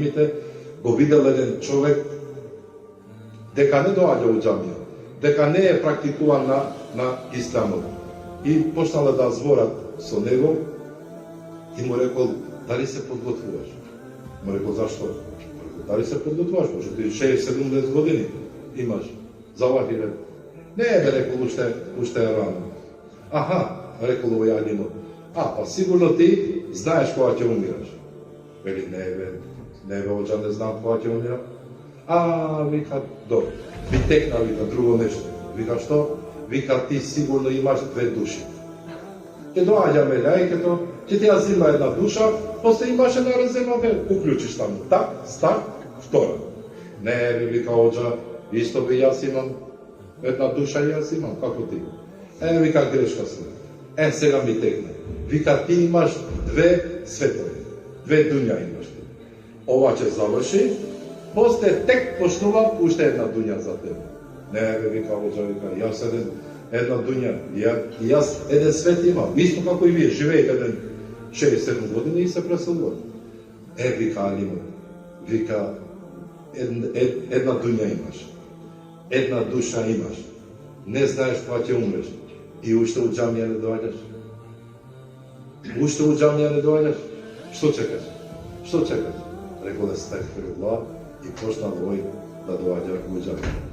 проблемите, го видел еден човек дека не доаѓа у џамија, дека не е практикуван на исламот. И почнала да зборат со него и му рекол, дали се подготвуваш? Му рекол, зашто? Дали се подготвуваш? Може ти 6-70 години имаш. За овај ред. Не е, бе, рекол, уште е рано. Аха, рекол овој алимот. Па сигурно ти знаеш кога ќе умираш. Вели, не бе, оđа не знам кога ќе умирам. Вика, добро. Ви текна, вика, друго нешто. Вика, што? Вика, ти сигурно имаш 2 души. Ќе доаѓа мелаикето, ќе ти ја зима една душа, после имаш една резерва, уклучиш таму. Так, стар, втора. Не, вика, оđа, исто би јас имам една душа и јас имам, како ти. Вика, грешка се. Сега ми текне. Вика, ти имаш 2 светови. 2 дуња имаш ти. Ова ќе заврши, после тек почнува уште една дуња за тебе. Не, вика, оđа, вика, јас една дуња, и јас еден свет имам. Исто како и вие, живеете еден 6-7 години и се преселувате. Вика, алимот, вика, една дуња имаш. Една душа имаш. Не знаеш кога ќе умреш. И уште у џамија не доаѓаш. Уште у џамија не доаѓаш. Што чекаш? Што чекаш? Рекол, естагфируллах, и почна овој да доаѓа у џамија.